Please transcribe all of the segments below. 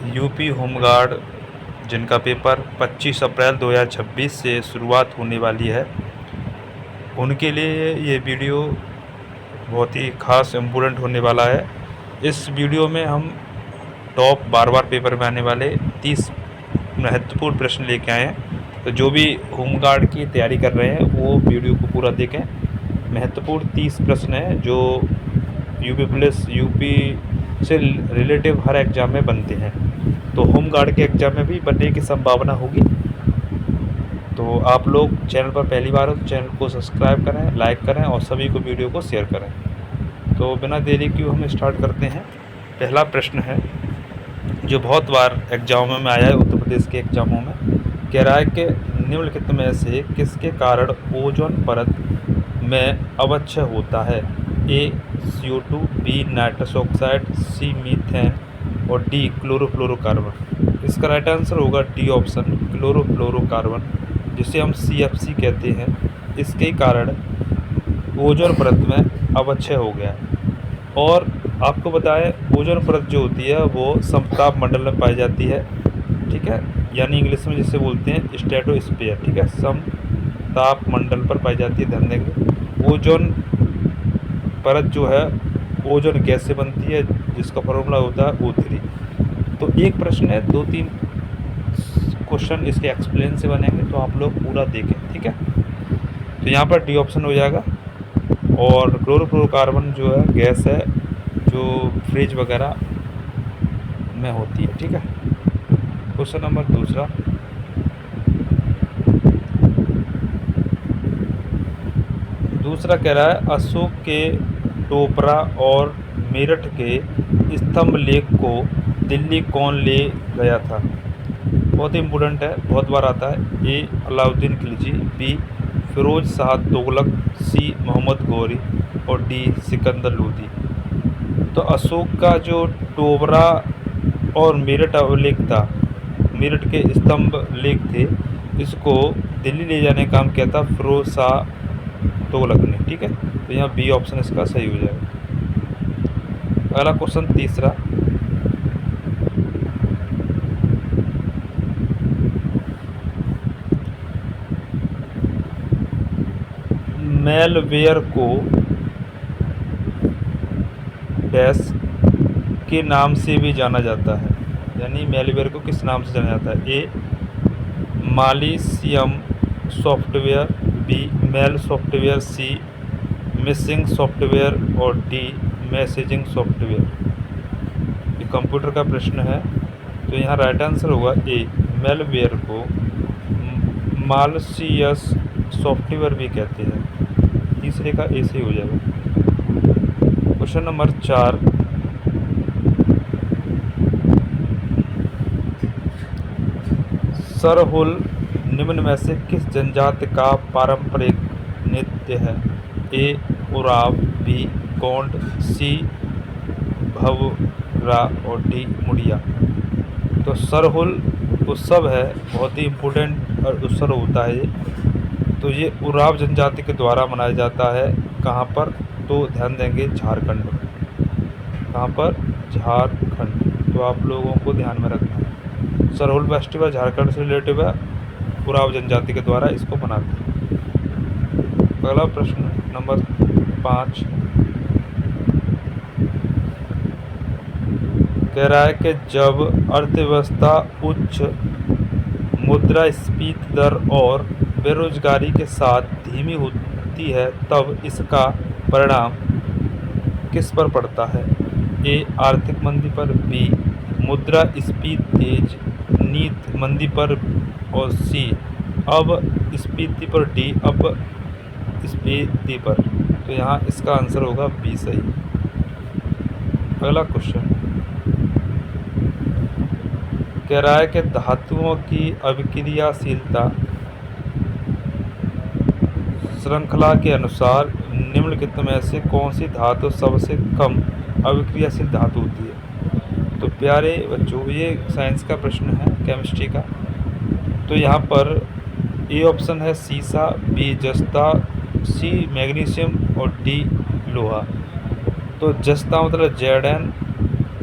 UP home guard जिनका paper 25 अप्रैल 2026 से शुरुआत होने वाली है, उनके लिए ये वीडियो बहुत ही ख़ास इम्पोर्टेंट होने वाला है। इस वीडियो में हम टॉप बार पेपर में आने वाले 30 महत्वपूर्ण प्रश्न लेके आए हैं। तो जो भी होमगार्ड की तैयारी कर रहे हैं वो वीडियो को पूरा देखें। महत्वपूर्ण 30 प्रश्न हैं जो यूपी पुलिस, यूपी से रिलेटिव हर एग्ज़ाम में बनते हैं। तो होमगार्ड के एग्ज़ाम में भी बनने की संभावना होगी। तो आप लोग चैनल पर पहली बार हो तो चैनल को सब्सक्राइब करें, लाइक करें और सभी को वीडियो को शेयर करें। तो बिना देरी के हम स्टार्ट करते हैं। पहला प्रश्न है जो बहुत बार एग्जामों में आया है, उत्तर प्रदेश के एग्जामों में। कह रहा है कि निम्नलिखित में से किसके कारण ओजोन परत में अवक्षय होता है? ए CO2, बी नाइट्रस ऑक्साइड, सी मीथेन और डी क्लोरोफ्लोरोकार्बन। इसका राइट आंसर होगा डी ऑप्शन, क्लोरोफ्लोरोकार्बन, जिसे हम CFC कहते हैं। इसके कारण ओजोन परत में अवक्षय हो गया है। और आपको बताएं, ओजोन परत जो होती है वो समताप मंडल में पाई जाती है, ठीक है, यानी इंग्लिश में जिसे बोलते हैं स्ट्रेटोस्फीयर, ठीक है, समताप मंडल पर पाई जाती है। ध्यान देंगे, ओजोन परत जो है ओजोन गैस से बनती है, जिसका फॉर्मूला होता है O3। तो एक प्रश्न है, 2-3 क्वेश्चन इसके एक्सप्लेन से बनेंगे, तो आप लोग पूरा देखें, ठीक है। तो यहाँ पर डी ऑप्शन हो जाएगा। और क्लोरोफ्लोरोकार्बन जो है गैस है जो फ्रिज वगैरह में होती है, ठीक है। क्वेश्चन नंबर दूसरा, कह रहा है अशोक के टोपरा और मेरठ के स्तंभ लेख को दिल्ली कौन ले गया था? बहुत ही इम्पोर्टेंट है, बहुत बार आता है। ए अलाउद्दीन खिलजी, बी फिरोज शाह तुगलक, सी मोहम्मद गौरी और डी सिकंदर लोदी। तो अशोक का जो टोबरा और मेरठ अभिलेख था, मेरठ के स्तंभ लेख थे, इसको दिल्ली ले जाने का काम किया था फिरोज शाह तुगलक ने, ठीक है। तो यहाँ बी ऑप्शन इसका सही हो जाएगा। अगला क्वेश्चन तीसरा, मेलवेयर को डैश के नाम से भी जाना जाता है, यानी मेलवेयर को किस नाम से जाना जाता है? ए मालिशियम सॉफ्टवेयर, बी मेल सॉफ्टवेयर, सी मिसिंग सॉफ्टवेयर और डी मैसेजिंग सॉफ्टवेयर। ये कंप्यूटर का प्रश्न है, तो यहाँ राइट आंसर होगा ए, मेलवेयर को मालिशियस सॉफ्टवेयर भी कहते हैं। तीसरे का ए से हो जाएगा। क्वेश्चन नंबर 4, सरहुल निम्न में से किस जनजाति का पारंपरिक नृत्य है? ए उराव, बी गोंड, सी भवरा और डी मुड़िया। तो सरहुल उत्सव है, बहुत ही इम्पोर्टेंट उत्सव होता है ये। तो ये उराव जनजाति के द्वारा मनाया जाता है। कहाँ पर? तो ध्यान देंगे झारखंड में। कहाँ पर? झारखंड। तो आप लोगों को ध्यान में रखना है, सरहुल फेस्टिवल झारखंड से रिलेटिव है, उराव जनजाति के द्वारा इसको मनाते हैं। अगला प्रश्न नंबर 5, कह रहा है कि जब अर्थव्यवस्था उच्च मुद्रास्फीति दर और बेरोजगारी के साथ धीमी होती है तब इसका परिणाम किस पर पड़ता है? ए आर्थिक मंदी पर, बी मुद्रास्फीति तेज नीति मंदी पर और सी अपस्फीति पर, डी अपस्फीति पर। तो यहाँ इसका आंसर होगा बी सही। अगला क्वेश्चन कह रहा है कि धातुओं की अभिक्रियाशीलता श्रृंखला के अनुसार निम्नलिखित में से कौन सी धातु सबसे कम अभिक्रियाशील धातु होती है? तो प्यारे बच्चों, ये साइंस का प्रश्न है, केमिस्ट्री का। तो यहाँ पर ए ऑप्शन है सीसा, बी जस्ता, सी मैग्नीशियम और डी लोहा। तो जस्ता मतलब Zn,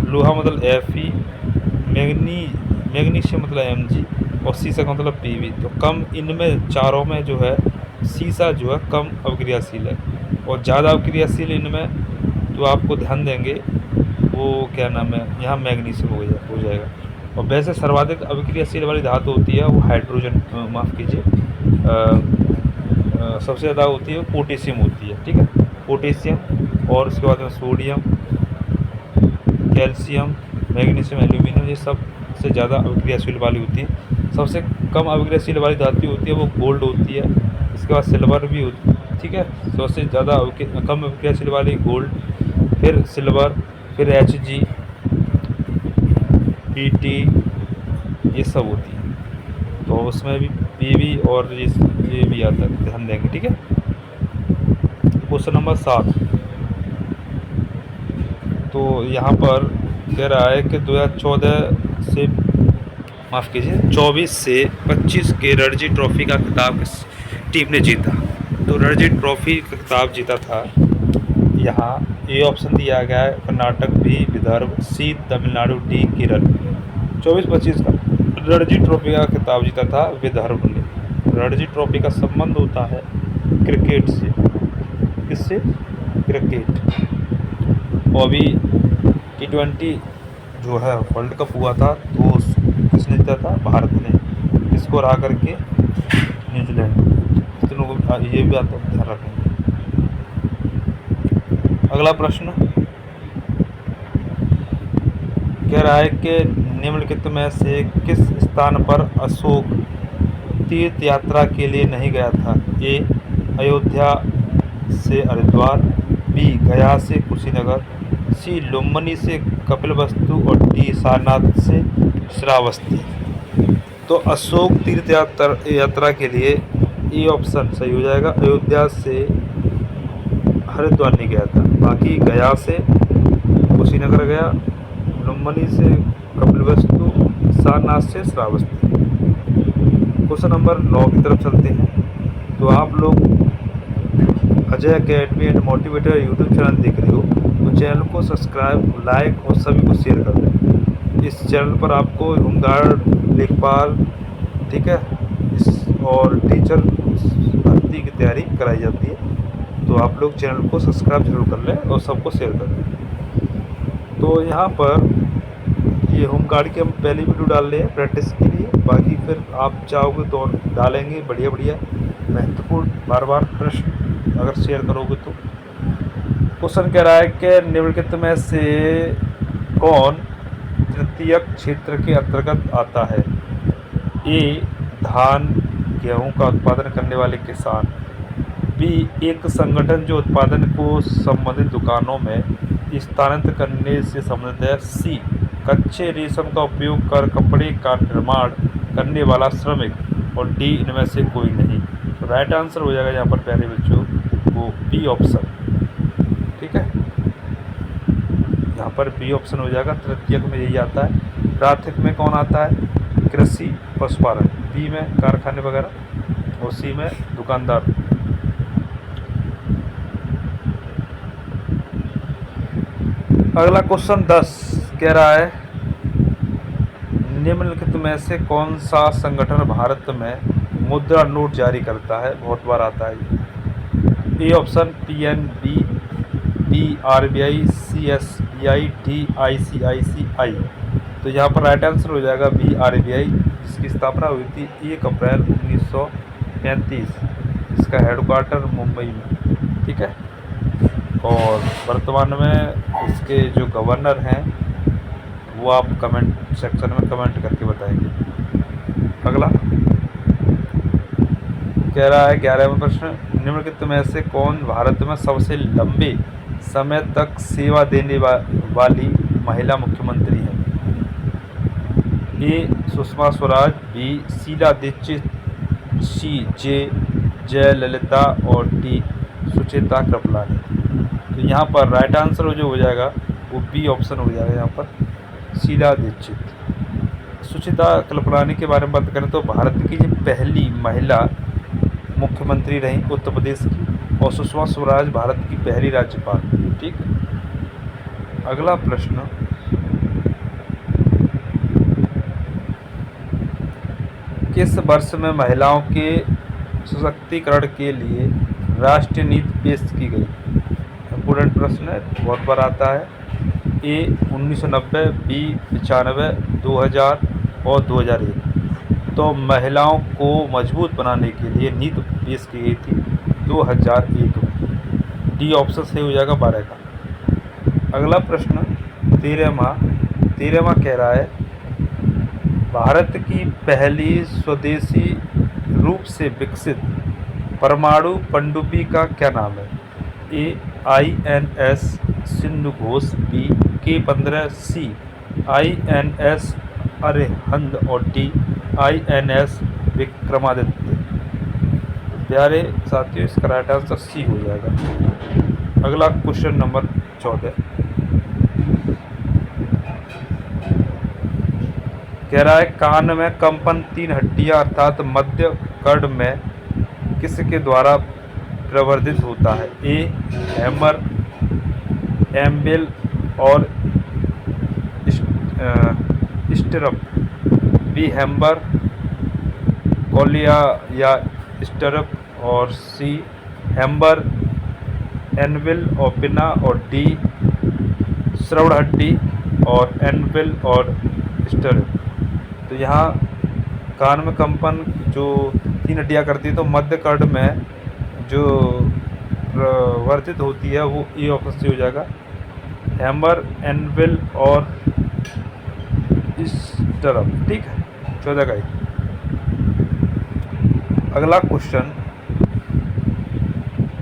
लोहा मतलब Fe, मैग्नीशियम मतलब Mg और सीसा का मतलब Pb। तो कम इनमें चारों में जो है सीसा जो है कम अवक्रियाशील है, और ज़्यादा अवक्रियाशील इनमें तो आपको ध्यान देंगे वो क्या नाम है, यहाँ मैग्नीशियम हो जाएगा। और वैसे सर्वाधिक अभिक्रियाशील वाली धातु होती है वो हाइड्रोजन, माफ़ कीजिए, सबसे ज़्यादा होती है पोटेशियम होती है, ठीक है, पोटेशियम। और उसके बाद में सोडियम, कैल्शियम, मैग्नीशियम, एल्यूमिनियम, ये सबसे ज़्यादा अभिक्रियाशील वाली होती है। सबसे कम अभिक्रियाशील वाली धातु होती है वो गोल्ड होती है। इसके बाद सिल्वर भी होती है, ठीक है। सबसे ज़्यादा कम अभिक्रियाशील वाली गोल्ड, फिर सिल्वर, फिर Hg, Pt, ये सब होती है। तो उसमें भी Pb और ये भी आता है, ध्यान देंगे, ठीक है। क्वेश्चन नंबर 7, तो यहाँ पर कह रहा है कि 2014 से माफ़ कीजिए 24 से 25 के रणजी ट्रॉफी का खिताब किस टीम ने जीता। तो रणजी ट्रॉफी का खिताब जीता था, यहाँ ए ऑप्शन दिया गया है कर्नाटक, बी विदर्भ, सी तमिलनाडु, डी केरल। 24-25 का रणजी ट्रॉफी का खिताब जीता था विदर्भ ने। रणजी ट्रॉफी का संबंध होता है क्रिकेट से, किससे, क्रिकेट। और अभी T20 जो है वर्ल्ड कप हुआ था तो किसने जीता था, भारत ने, इसको हरा करके न्यूजीलैंड। दोनों को ये भी आता है, ध्यान रखेंगे। अगला प्रश्न कह रहा है कि निम्नलिखित में से किस स्थान पर अशोक तीर्थ यात्रा के लिए नहीं गया था। ए अयोध्या से हरिद्वार, बी गया से कुशीनगर, सी लुम्बिनी से कपिलवस्तु और डी सारनाथ से श्रावस्ती। तो अशोक तीर्थ यात्रा के लिए ए ऑप्शन सही हो जाएगा, अयोध्या से हरिद्वार नहीं गया था, बाकी गया से कुशीनगर गया, लुम्बिनी से कपिलवस्तु, सारनाथ से श्रावस्ती। क्वेश्चन नंबर 9 की तरफ चलते हैं। तो आप लोग Ajay academy and motivator YouTube channel देख रहे हो तो चैनल को सब्सक्राइब, लाइक और सभी को शेयर कर दें। इस चैनल पर आपको होमगार्ड, लेखपाल, ठीक है, और टीचर भर्ती की तैयारी कराई जाती है। तो आप लोग चैनल को सब्सक्राइब जरूर कर लें और सबको शेयर कर दें। तो यहाँ पर ये होमगार्ड की हम पहली वीडियो डाल रहे हैं प्रैक्टिस के लिए, बाकी फिर आप चाहोगे तो और डालेंगे बढ़िया बढ़िया महत्वपूर्ण बार बार प्रश्न अगर शेयर करोगे तो। क्वेश्चन कह रहा है कि निम्नलिखित में से कौन तृतीयक क्षेत्र के अंतर्गत आता है। ए धान गेहूं का उत्पादन करने वाले किसान, बी एक संगठन जो उत्पादन को संबंधित दुकानों में स्थानांतरित करने से संबंधित है, सी कच्चे रेशम का उपयोग कर कपड़े का निर्माण करने वाला श्रमिक, और डी इनमें से कोई नहीं। तो राइट आंसर हो जाएगा यहाँ पर प्यारे बच्चों वो बी ऑप्शन, ठीक है, यहाँ पर बी ऑप्शन हो जाएगा। तृतीयक में यही आता है। प्राथमिक में कौन आता है, कृषि पशुपालन, बी में कारखाने वगैरह, और सी में दुकानदार। अगला क्वेश्चन 10 कह रहा है निम्नलिखित में से कौन सा संगठन भारत में मुद्रा नोट जारी करता है। बहुत बार आता है। A option PNB, B RBI, C SBI, D ICICI। तो यहाँ पर राइट आंसर हो जाएगा बी RBI, जिसकी स्थापना हुई थी 1 अप्रैल 1935। इसका हेडक्वार्टर मुंबई में, ठीक है। और वर्तमान में इसके जो गवर्नर हैं वो आप कमेंट सेक्शन में कमेंट करके बताएंगे। अगला कह रहा है 11वां प्रश्न, निम्नलिखित में से कौन भारत में सबसे लंबे समय तक सेवा देने वाली महिला मुख्यमंत्री है। ए सुषमा स्वराज, बी शीला दीक्षित, सी जयललिता और डी सुचेता कृपलानी। तो यहाँ पर राइट आंसर जो हो जाएगा वो बी ऑप्शन हो जाएगा, यहाँ पर शीला दीक्षित। सुचेता कृपलानी के बारे में बात करें तो भारत की जो पहली महिला मुख्यमंत्री रही उत्तर प्रदेश की, और सुषमा स्वराज भारत की पहली राज्यपाल, ठीक। अगला प्रश्न किस वर्ष में महिलाओं के सशक्तिकरण के लिए राष्ट्रीय नीति पेश की गई? इम्पोर्टेंट प्रश्न है, बहुत बार आता है। ए 1990, बी 95, 2000 और 2001। तो महिलाओं को मजबूत बनाने के लिए नीति पेश की गई थी 2001 में। डी ऑप्शन सही हो जाएगा 12 का। अगला प्रश्न 13वां कह रहा है, भारत की पहली स्वदेशी रूप से विकसित परमाणु पनडुब्बी का क्या नाम है? A INS Sindhu Ghosh, B K-15, C INS Arihant और डी INS विक्रमादित्य। प्यारे साथियों, इसका राइट आंसर सी हो जाएगा। अगला क्वेश्चन नंबर 14 कह रहा है, कान में कंपन 3 हड्डियां अर्थात मध्य कर्ण में किसके द्वारा प्रवर्धित होता है? ए हैमर, एम्बेल और स्टिरप, बी हैम्बर, कोलिया या स्टिरप और सी हैम्बर, एनविल और पिना और डी श्रवण हड्डी और एनविल और स्टिरप। तो यहाँ कान में कंपन जो 3 हड्डियाँ करती है तो मध्य कर्ण में जो प्रवर्तित होती है वो ए ऑप्शन से हो जाएगा, हैमर, एनविल और स्टिरप। ठीक है, 14 का। अगला क्वेश्चन,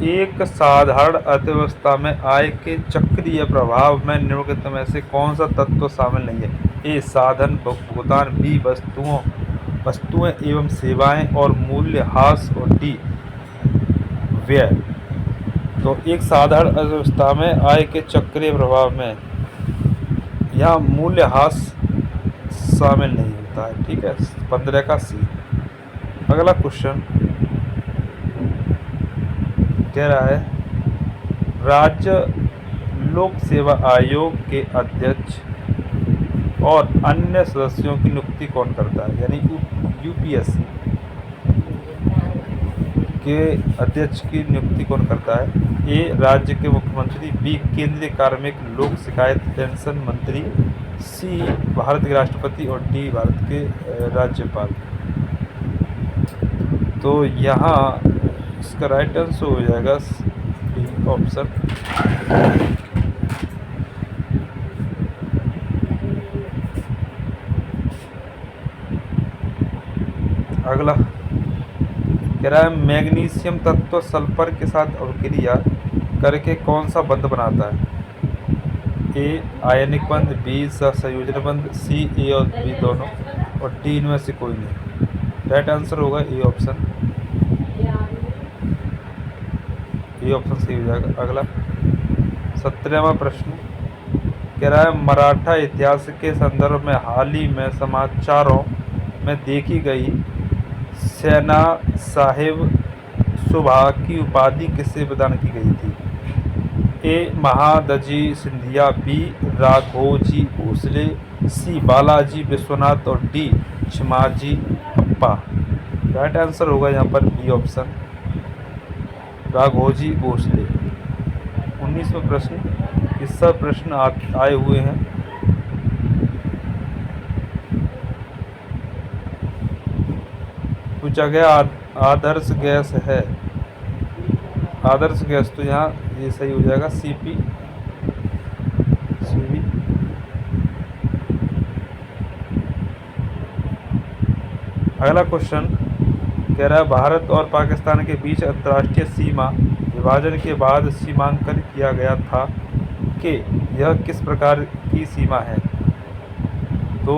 एक साधारण अर्थव्यवस्था में आय के चक्रीय प्रभाव में निम्नलिखित में से कौन सा तत्व शामिल नहीं है? ए साधन भुगतान, बी वस्तुएं एवं सेवाएं और मूल्यह्रास और डी व्यय। तो एक साधारण अर्थव्यवस्था में आय के चक्रीय प्रभाव में यहाँ मूल्यह्रास शामिल नहीं होता है। ठीक है, 15 का सी। अगला क्वेश्चन कह रहा है, राज्य लोक सेवा आयोग के अध्यक्ष और अन्य सदस्यों की नियुक्ति कौन करता है? यानी UPSC के अध्यक्ष की नियुक्ति कौन करता है? ए राज्य के मुख्यमंत्री, बी केंद्रीय कार्मिक लोक शिकायत पेंशन मंत्री, सी भारत के राष्ट्रपति और डी भारत के राज्यपाल। तो यहाँ इसका राइट आंसर हो जाएगा डी ऑप्शन। अगला कह रहा है, मैग्नीशियम तत्व सल्फर के साथ अभिक्रिया करके कौन सा बंध बनाता है? ए आयनिक बंध, बी संयोजन बंध, सी ए और बी दोनों और डी इनमें से कोई नहीं। राइट आंसर होगा ए ऑप्शन। ए ऑप्शन सही हो जाएगा। अगला 17वां प्रश्न कह रहा है, मराठा इतिहास के संदर्भ में हाल ही में समाचारों में देखी गई सेना साहिब सुभा की उपाधि किससे प्रदान की गई थी? ए महादजी सिंधिया, बी राघोजी भोसले, सी बालाजी विश्वनाथ और डी छिमाजी अप्पा। राइट आंसर होगा यहाँ पर बी ऑप्शन, राघोजी भोसले। 19वां प्रश्न, ये सब प्रश्न आए हुए हैं। पूछा गया आदर्श गैस है, आदर्श गैस, तो यहाँ ये सही हो जाएगा CP। अगला क्वेश्चन कह रहा है, भारत और पाकिस्तान के बीच अंतर्राष्ट्रीय सीमा विभाजन के बाद सीमांकन किया गया था कि यह किस प्रकार की सीमा है? तो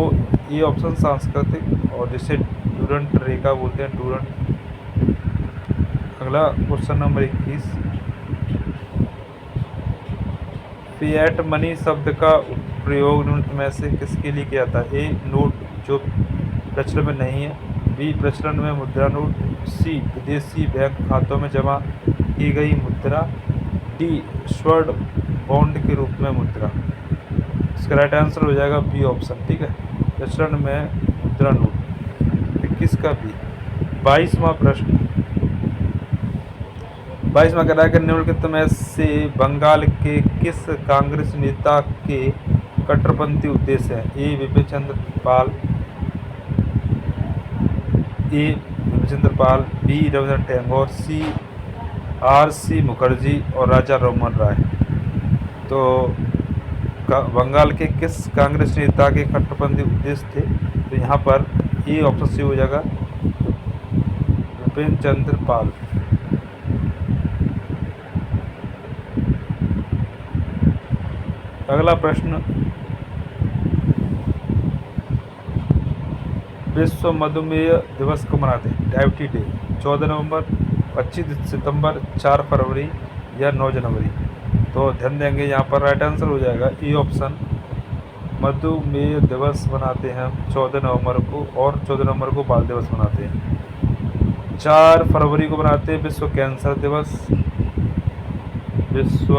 ये ऑप्शन सांस्कृतिक और जिसे डूरंट रेखा बोलते हैं, डूरंट। अगला क्वेश्चन नंबर 21, फिएट मनी शब्द का प्रयोग निम्न में से किसके लिए किया जाता है? ए नोट जो प्रचलन में नहीं है, बी प्रचलन में मुद्रा नोट, सी विदेशी बैंक खातों में जमा की गई मुद्रा, डी स्वर्ण बॉन्ड के रूप में मुद्रा। इसका राइट आंसर हो जाएगा बी ऑप्शन। ठीक है, प्रचलन में मुद्रा नोट। 21 का बी। 22वां प्रश्न, 22वां कह रहा है कि निम्नलिखित में से बंगाल के किस कांग्रेस नेता के कट्टरपंथी उद्देश्य हैं? ए बिपिन चंद्र पाल, ए बिपिन चंद्र पाल, बी रविंद्रनाथ टैगोर, सी आर.सी. मुखर्जी और राजा राममोहन राय। तो बंगाल के किस कांग्रेस नेता के कट्टरपंथी उद्देश्य थे? तो यहाँ पर ए ऑप्शन सी हो जाएगा, बिपिन चंद्र पाल। अगला प्रश्न, विश्व मधुमेह दिवस को मनाते हैं? डायबिटीज डे 14 नवंबर, 25 सितंबर, 4 फरवरी या 9 जनवरी। तो ध्यान देंगे यहाँ पर राइट आंसर हो जाएगा ए ऑप्शन, मधुमेह दिवस मनाते हैं 14 नवंबर को, और 14 नवंबर को बाल दिवस मनाते हैं। 4 फरवरी को मनाते हैं विश्व कैंसर दिवस, विश्व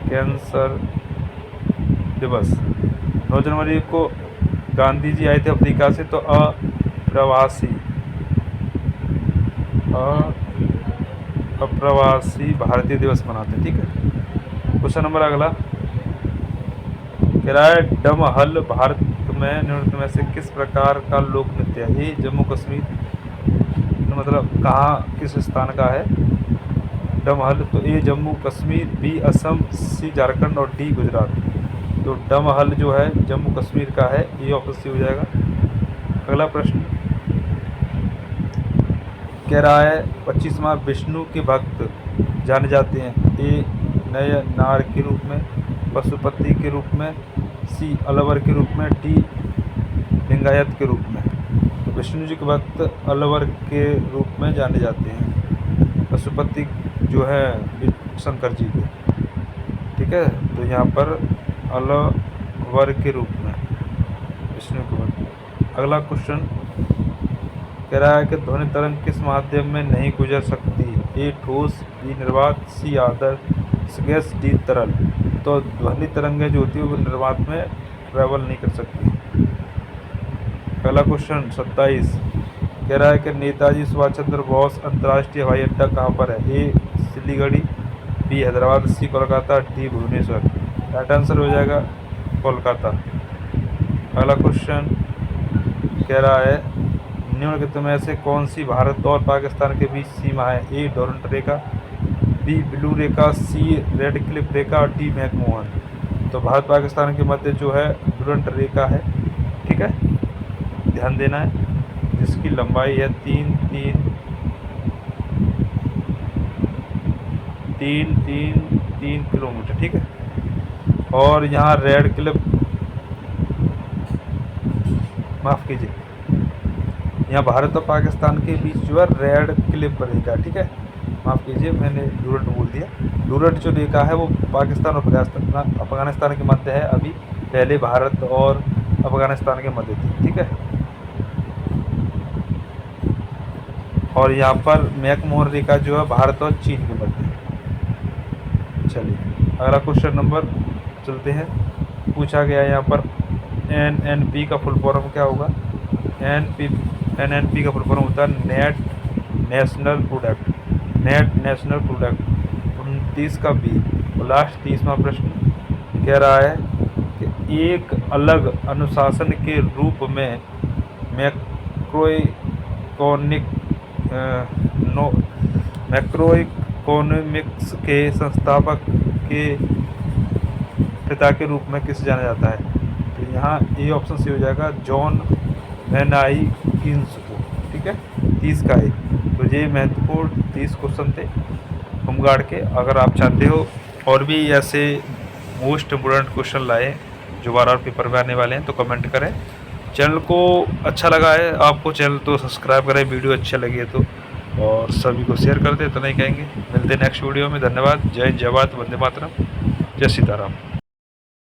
कैंसर दिवस। 9 जनवरी को गांधी जी आए थे अफ्रीका से, तो अप्रवासी भारतीय दिवस मनाते हैं। ठीक है, क्वेश्चन नंबर अगला कह रहा है डमहल भारत में निम्नलिखित में से किस प्रकार का लोक नृत्य है? ये जम्मू कश्मीर, मतलब कहाँ किस स्थान का है डमहल? तो ए जम्मू कश्मीर, बी असम, सी झारखंड और डी गुजरात। तो डमहल जो है जम्मू कश्मीर का है, ये ऑप्शन सी हो जाएगा। अगला प्रश्न कह रहा है 25वां विष्णु के भक्त जाने जाते हैं? ए नय नार के रूप में, पशुपति के रूप में, सी अलवर के रूप में, डी लिंगायत के रूप में। तो विष्णु जी के भक्त अलवर के रूप में जाने जाते हैं, पशुपति जो है शंकर जी के। ठीक है, तो यहाँ पर अलवर के रूप में विष्णु के भक्त। अगला क्वेश्चन कह रहा है कि ध्वनि तरंग किस माध्यम में नहीं गुजर सकती? ए ठोस, बी निर्वात, सी आदर्श गैस, डी तरल। तो ध्वनि तरंगें जो होती है वो निर्वात में ट्रैवल नहीं कर सकती। अगला क्वेश्चन 27 कह रहा है कि नेताजी सुभाष चंद्र बोस अंतर्राष्ट्रीय हवाई अड्डा कहाँ पर है? A Siliguri, B Hyderabad, C Kolkata, D Bhubaneswar. Right answer हो जाएगा कोलकाता। अगला क्वेश्चन कह रहा है निम्नलिखित में से कौन सी भारत और पाकिस्तान के बीच सीमा है? ए डोरंट रेखा, बी ब्लू रेखा, सी रेड क्लिफ रेखा और डी मैकमोहन। तो भारत पाकिस्तान के मध्य जो है डोरंट रेखा है। ठीक है, ध्यान देना है, जिसकी लंबाई है 3 किलोमीटर। ठीक है, और यहाँ रेड क्लिफ, माफ़ कीजिए, यहाँ भारत और पाकिस्तान के बीच जो है रेड क्लिफ रेखा। ठीक है, माफ़ कीजिए, मैंने डूरंट बोल दिया। डूरंट जो रेखा है वो पाकिस्तान और अफगानिस्तान के मध्य है, अभी पहले भारत और अफगानिस्तान के मध्य थी। ठीक है, और यहाँ पर मैकमोहन रेखा जो है भारत और चीन के मध्य है। चलिए अगला क्वेश्चन नंबर चलते हैं। पूछा गया यहाँ पर NNP का फुल फॉर्म क्या होगा? NNP का फुल फॉर्म होता है नेट नेशनल प्रोडक्ट। 29 का बी। और लास्ट 30वां प्रश्न कह रहा है कि एक अलग अनुशासन के रूप में मैक्रोइकोनॉमिक्स के संस्थापक के पिता के रूप में किसे जाना जाता है? तो यहाँ ए ऑप्शन से हो जाएगा जॉन वेनाई कीन्स को। ठीक है, 30 का ए। तो ये महत्वपूर्ण 30 क्वेश्चन थे होमगार्ड के। अगर आप चाहते हो और भी ऐसे मोस्ट इम्पोर्टेंट क्वेश्चन लाए जो बार पेपर में आने वाले हैं तो कमेंट करें। चैनल को अच्छा लगा है आपको, चैनल तो सब्सक्राइब करें, वीडियो अच्छा लगे तो, और सभी को शेयर कर दे, तो नहीं कहेंगे। मिलते हैं नेक्स्ट वीडियो में। धन्यवाद। जय हिंद, जय भारत, वंदे मातरम, जय सीताराम।